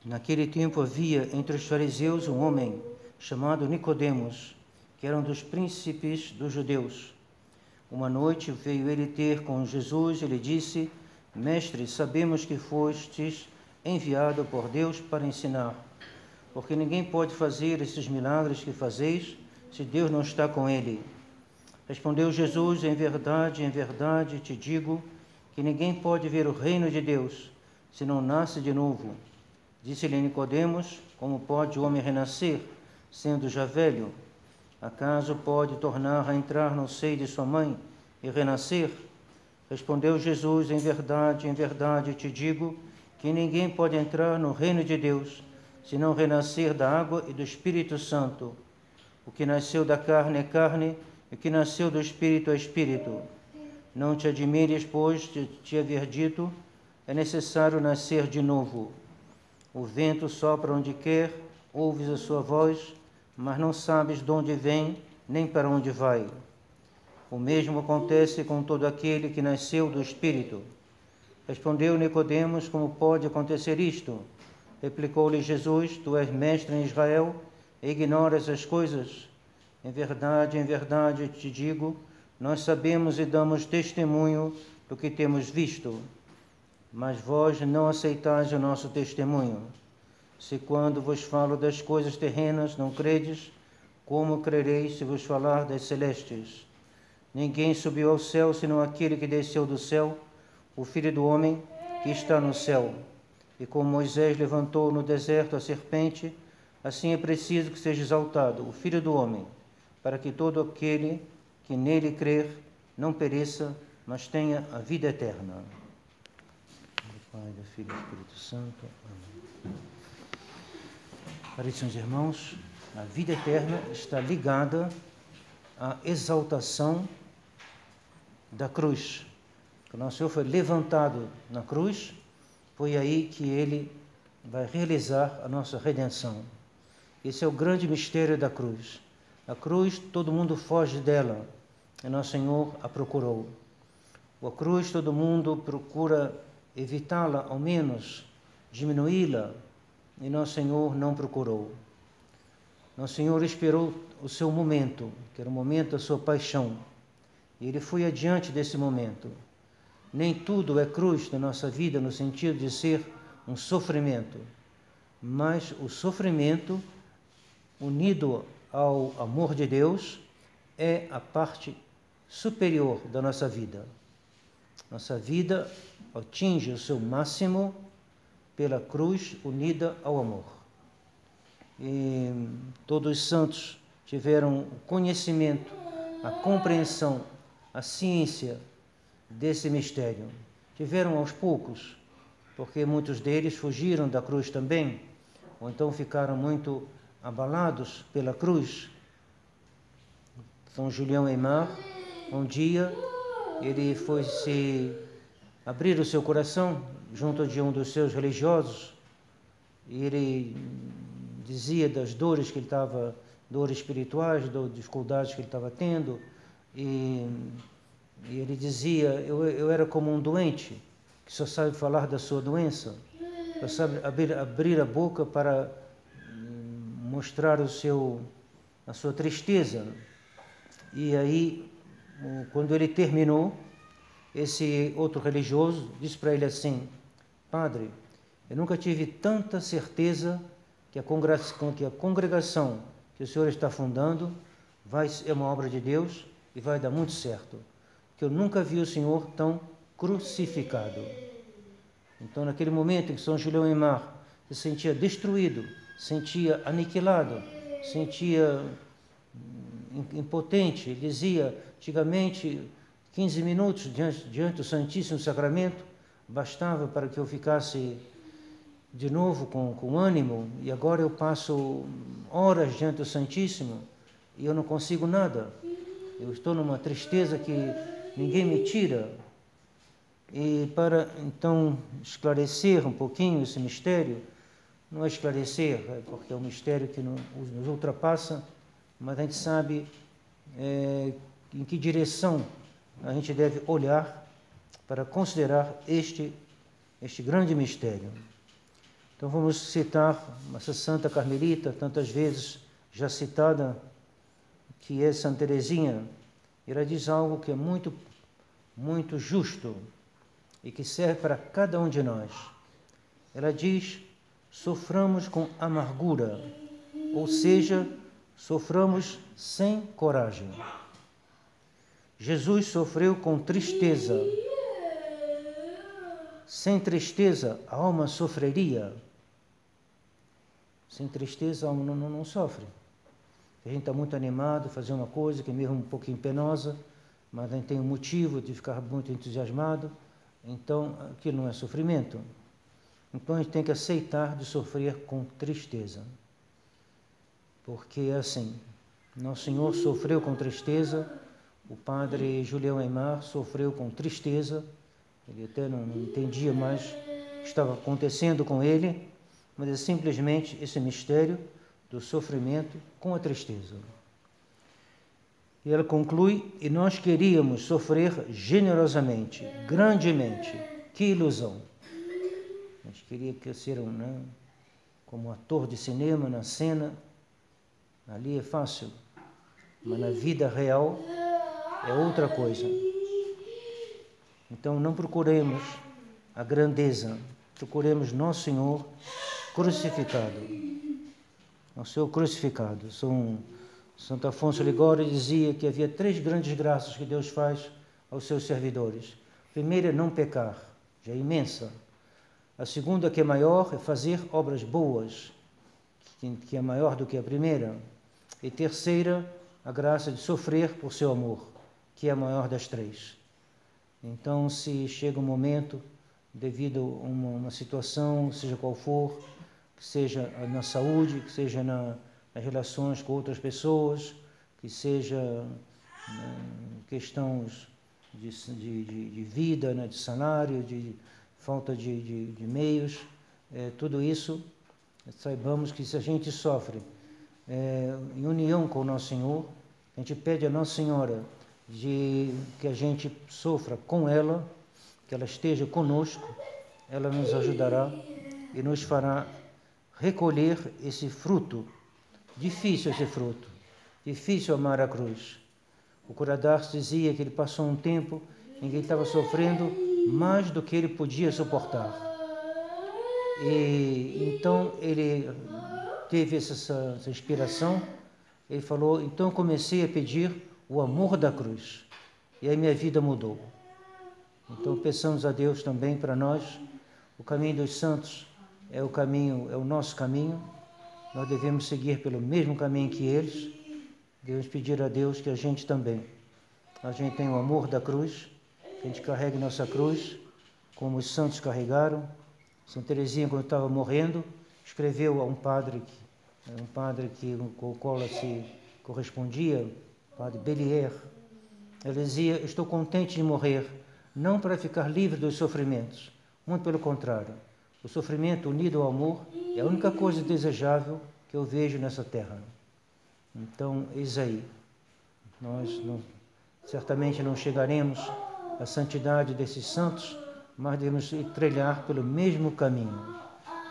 Naquele tempo havia entre os fariseus um homem chamado Nicodemos, que era um dos príncipes dos judeus. Uma noite veio ele ter com Jesus e lhe disse: Mestre, sabemos que fostes enviado por Deus para ensinar, porque ninguém pode fazer esses milagres que fazeis se Deus não está com ele. Respondeu Jesus: em verdade te digo que ninguém pode ver o reino de Deus se não nasce de novo. Disse-lhe Nicodemos: como pode o homem renascer, sendo já velho? Acaso pode tornar a entrar no seio de sua mãe e renascer? Respondeu Jesus: em verdade te digo que ninguém pode entrar no reino de Deus se não renascer da água e do Espírito Santo. O que nasceu da carne é carne, e o que nasceu do Espírito é Espírito. Não te admires, pois, de te haver dito: é necessário nascer de novo. O vento sopra onde quer, ouves a sua voz, mas não sabes de onde vem, nem para onde vai. O mesmo acontece com todo aquele que nasceu do Espírito. Respondeu Nicodemos: como pode acontecer isto? Replicou-lhe Jesus: tu és mestre em Israel e ignoras as coisas? Em verdade te digo, nós sabemos e damos testemunho do que temos visto, mas vós não aceitais o nosso testemunho. Se quando vos falo das coisas terrenas não credes, como crereis se vos falar das celestes? Ninguém subiu ao céu senão aquele que desceu do céu, o Filho do homem que está no céu. E como Moisés levantou no deserto a serpente, assim é preciso que seja exaltado o Filho do homem, para que todo aquele que nele crer não pereça, mas tenha a vida eterna. Do Pai, do Filho e do Espírito Santo. Amém. Caríssimos irmãos, a vida eterna está ligada à exaltação da cruz. Quando o Senhor foi levantado na cruz, foi aí que Ele vai realizar a nossa redenção. Esse é o grande mistério da cruz. A cruz, todo mundo foge dela, e nosso Senhor a procurou. A cruz, todo mundo procura evitá-la, ao menos diminuí-la, e nosso Senhor não procurou. Nosso Senhor esperou o seu momento, que era o momento da sua paixão, e Ele foi adiante desse momento. Nem tudo é cruz na nossa vida, no sentido de ser um sofrimento, mas o sofrimento, unido ao amor de Deus, é a parte superior da nossa vida. Nossa vida atinge o seu máximo pela cruz unida ao amor. E todos os santos tiveram o conhecimento, a compreensão, a ciência desse mistério. Tiveram aos poucos, porque muitos deles fugiram da cruz também, ou então ficaram muito abalados pela cruz. São Julião Aymar, um dia, ele foi se abrir o seu coração junto de um dos seus religiosos, e ele dizia das dores que ele estava, dores espirituais, das dificuldades que ele estava tendo, e ele dizia: eu era como um doente, que só sabe falar da sua doença, só sabe abrir a boca para mostrar a sua tristeza. E aí, quando ele terminou, esse outro religioso disse para ele assim: Padre, eu nunca tive tanta certeza que a congregação que o Senhor está fundando é uma obra de Deus e vai dar muito certo, que eu nunca vi o Senhor tão crucificado. Então, naquele momento em que São Julião Aymar se sentia destruído, sentia aniquilado, sentia impotente, ele dizia: antigamente 15 minutos diante do Santíssimo Sacramento bastava para que eu ficasse de novo com ânimo, e agora eu passo horas diante do Santíssimo e eu não consigo nada. Eu estou numa tristeza que ninguém me tira. E para então esclarecer um pouquinho esse mistério, não é esclarecer, porque é um mistério que nos ultrapassa, mas a gente sabe em que direção a gente deve olhar para considerar este grande mistério. Então vamos citar essa Santa Carmelita, tantas vezes já citada, que é Santa Teresinha. Ela diz algo que é muito, muito justo e que serve para cada um de nós. Ela diz: soframos com amargura, ou seja, soframos sem coragem. Jesus sofreu com tristeza. Sem tristeza, a alma sofreria. Sem tristeza, a alma não sofre. A gente está muito animado, fazer uma coisa que é mesmo um pouquinho penosa, mas a gente tem um motivo de ficar muito entusiasmado, então aquilo não é sofrimento. Então a gente tem que aceitar de sofrer com tristeza. Porque é assim, Nosso Senhor sofreu com tristeza, o padre Julião Aymar sofreu com tristeza, ele até não entendia mais o que estava acontecendo com ele, mas é simplesmente esse mistério do sofrimento com a tristeza. E ela conclui: e nós queríamos sofrer generosamente, grandemente. Que ilusão! A gente queria que ser como ator de cinema na cena, ali é fácil, mas na vida real é outra coisa. Então não procuremos a grandeza, procuremos Nosso Senhor crucificado. O Senhor crucificado. Santo Afonso Ligório dizia que havia 3 grandes graças que Deus faz aos seus servidores. A primeira é não pecar, já é imensa. A segunda, que é maior, é fazer obras boas, que é maior do que a primeira. E terceira, a graça de sofrer por seu amor, que é a maior das 3. Então, se chega um momento, devido a uma situação, seja qual for, que seja na saúde, que seja nas relações com outras pessoas, que seja questões de vida, de salário, de falta de meios, tudo isso, saibamos que se a gente sofre em união com o Nosso Senhor, a gente pede a Nossa Senhora que a gente sofra com ela, que ela esteja conosco, ela nos ajudará e nos fará recolher esse fruto. Difícil esse fruto, difícil amar a cruz. O Cura d'Ars dizia que ele passou um tempo em que ele estava sofrendo mais do que ele podia suportar. E então ele teve essa inspiração, ele falou: então comecei a pedir o amor da cruz, e aí minha vida mudou. Então peçamos a Deus também para nós. O caminho dos santos é o nosso caminho, nós devemos seguir pelo mesmo caminho que eles. Devemos pedir a Deus que a gente também, a gente tenha o amor da cruz, que a gente carregue nossa cruz, como os santos carregaram. Santa Teresinha, quando estava morrendo, escreveu a um padre com o qual ela se correspondia, o padre Bellier. Ela dizia: estou contente de morrer, não para ficar livre dos sofrimentos, muito pelo contrário. O sofrimento unido ao amor é a única coisa desejável que eu vejo nessa terra. Então, eis aí, nós certamente não chegaremos à santidade desses santos, mas devemos trilhar pelo mesmo caminho.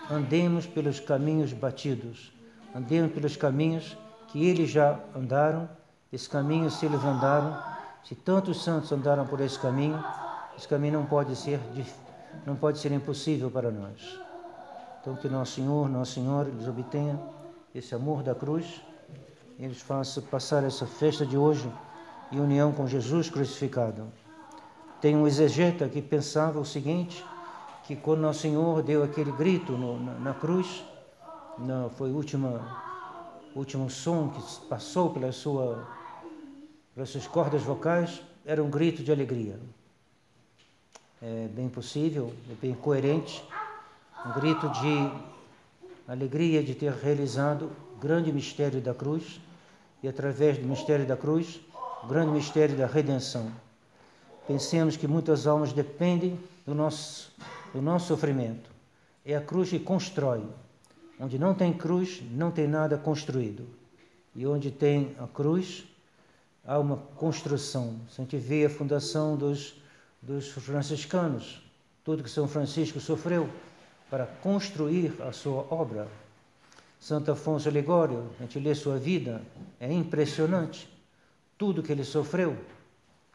Andemos pelos caminhos batidos, andemos pelos caminhos que eles já andaram. Esse caminho, se eles andaram, se tantos santos andaram por esse caminho não pode ser impossível para nós. Então, que Nosso Senhor, eles obtenha esse amor da cruz, eles façam passar essa festa de hoje em união com Jesus crucificado. Tem um exegeta que pensava o seguinte, que quando Nosso Senhor deu aquele grito na cruz, foi o último som que passou pelas suas cordas vocais, era um grito de alegria. É bem possível, é bem coerente, um grito de alegria de ter realizado o grande mistério da cruz e, através do mistério da cruz, o grande mistério da redenção. Pensemos que muitas almas dependem do nosso sofrimento. É a cruz que constrói. Onde não tem cruz, não tem nada construído. E onde tem a cruz, há uma construção. Se a gente vê a fundação dos franciscanos, tudo que São Francisco sofreu, para construir a sua obra. Santo Afonso Ligório, a gente lê sua vida, é impressionante. Tudo que ele sofreu,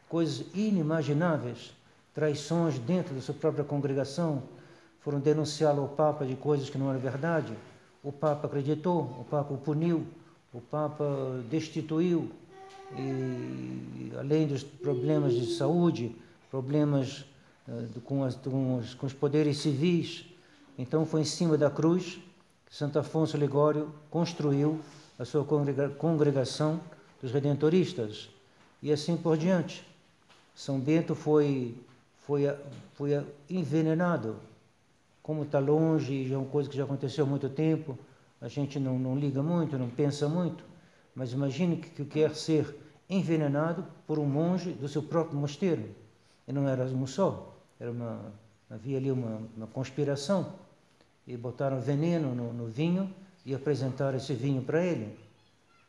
coisas inimagináveis, traições dentro da sua própria congregação, foram denunciá-lo ao Papa de coisas que não eram verdade. O Papa acreditou, o Papa o puniu, o Papa destituiu, e além dos problemas de saúde, problemas com os poderes civis. Então foi em cima da cruz que Santo Afonso Ligório construiu a sua congregação dos Redentoristas, e assim por diante. São Bento foi envenenado. Como está longe, é uma coisa que já aconteceu há muito tempo, a gente não liga muito, não pensa muito, mas imagine que quer ser envenenado por um monge do seu próprio mosteiro. E não era um só, havia ali uma conspiração, e botaram veneno no vinho e apresentaram esse vinho para ele.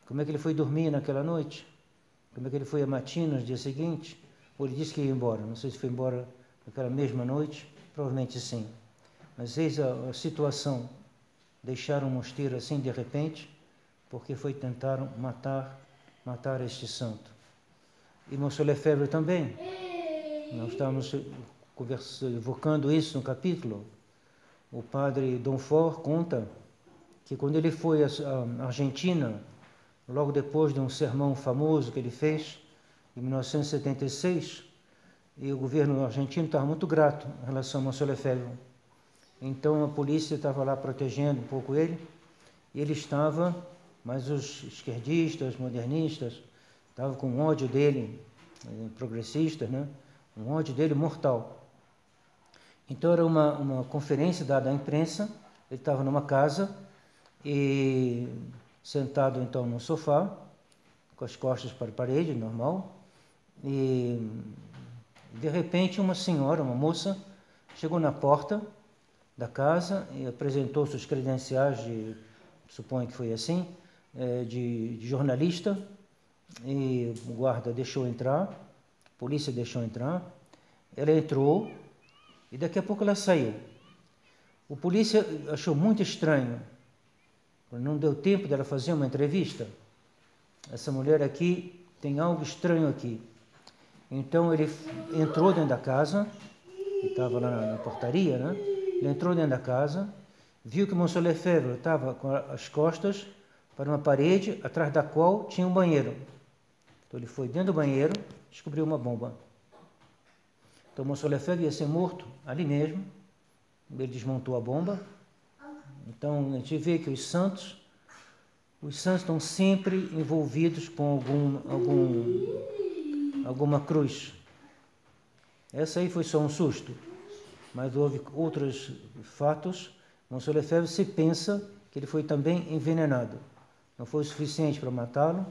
Como é que ele foi dormir naquela noite? Como é que ele foi a matina no dia seguinte? Ou ele disse que ia embora, não sei se foi embora naquela mesma noite, provavelmente sim. Mas eis a situação, deixaram o mosteiro assim de repente, porque tentaram matar este santo. E Monsenhor Lefebvre também, nós estávamos evocando isso no capítulo. O padre Donfort conta que quando ele foi à Argentina, logo depois de um sermão famoso que ele fez, em 1976, e o governo argentino estava muito grato em relação a Monsenhor Lefebvre. Então a polícia estava lá protegendo um pouco ele, e ele estava, mas os esquerdistas, modernistas, estavam com ódio dele, progressistas, né? Um ódio dele mortal. Então era uma conferência dada à imprensa, ele estava numa casa, e sentado então no sofá, com as costas para a parede, normal, e de repente uma senhora, uma moça, chegou na porta da casa e apresentou seus credenciais suponho que foi assim, de jornalista, e o guarda deixou entrar, a polícia deixou entrar, ela entrou e daqui a pouco ela saiu. O polícia achou muito estranho, não deu tempo dela fazer uma entrevista. Essa mulher aqui, tem algo estranho aqui. Então ele entrou dentro da casa, estava lá na portaria, né? Ele entrou dentro da casa, viu que Monsenhor Lefebvre estava com as costas para uma parede, atrás da qual tinha um banheiro. Então ele foi dentro do banheiro, descobriu uma bomba. Então Monsenhor Lefebvre ia ser morto ali mesmo, ele desmontou a bomba. Então a gente vê que os santos estão sempre envolvidos com alguma cruz. Essa aí foi só um susto, mas houve outros fatos. Monsenhor Lefebvre se pensa que ele foi também envenenado. Não foi o suficiente para matá-lo,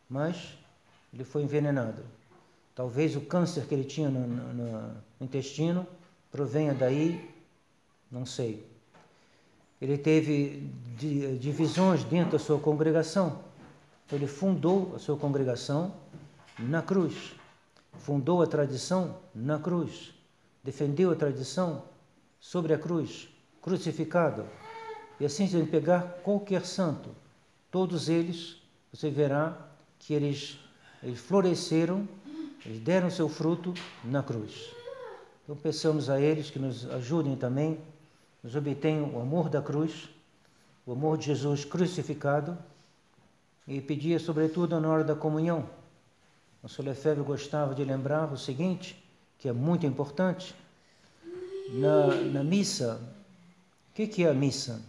mas ele foi envenenado. Talvez o câncer que ele tinha no intestino provenha daí, não sei. Ele teve divisões dentro da sua congregação. Então ele fundou a sua congregação na cruz. Fundou a tradição na cruz. Defendeu a tradição sobre a cruz, crucificado. E assim, se ele pegar qualquer santo, todos eles, você verá que eles floresceram, eles deram seu fruto na cruz. Então peçamos a eles que nos ajudem também, nos obtenham o amor da cruz, o amor de Jesus crucificado, e pedia sobretudo na hora da comunhão. Monsenhor Lefebvre gostava de lembrar o seguinte, que é muito importante. Na missa, o que é a missa?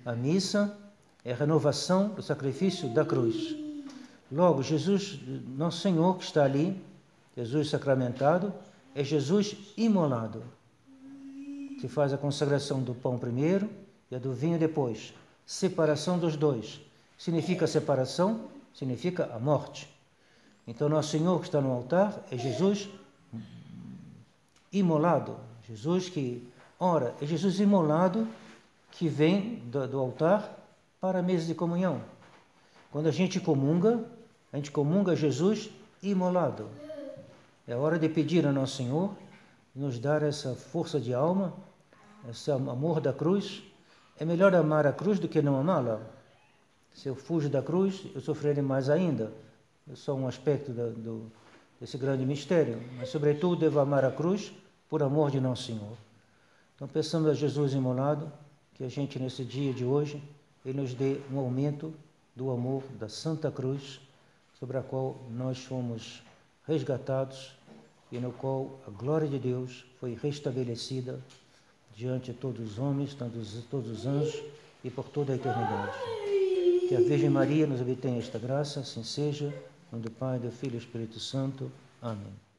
A missa é a renovação do sacrifício da cruz. Logo, Jesus, nosso Senhor que está ali, Jesus sacramentado, é Jesus imolado. Se faz a consagração do pão primeiro e a do vinho depois. Separação dos dois. Significa separação, significa a morte. Então, nosso Senhor que está no altar é Jesus imolado. Jesus que, ora, é Jesus imolado que vem do altar para a mesa de comunhão. Quando a gente comunga Jesus imolado. É hora de pedir a nosso Senhor nos dar essa força de alma esse amor da cruz, é melhor amar a cruz do que não amá-la. Se eu fujo da cruz, eu sofrerei mais ainda. É só um aspecto desse grande mistério. Mas, sobretudo, devo amar a cruz por amor de Nosso Senhor. Então, peçamos a Jesus imolado que a gente, nesse dia de hoje, Ele nos dê um aumento do amor da Santa Cruz, sobre a qual nós fomos resgatados e no qual a glória de Deus foi restabelecida diante de todos os homens, todos os anjos e por toda a eternidade. Que a Virgem Maria nos obtenha esta graça, assim seja, em nome do Pai, do Filho e do Espírito Santo. Amém.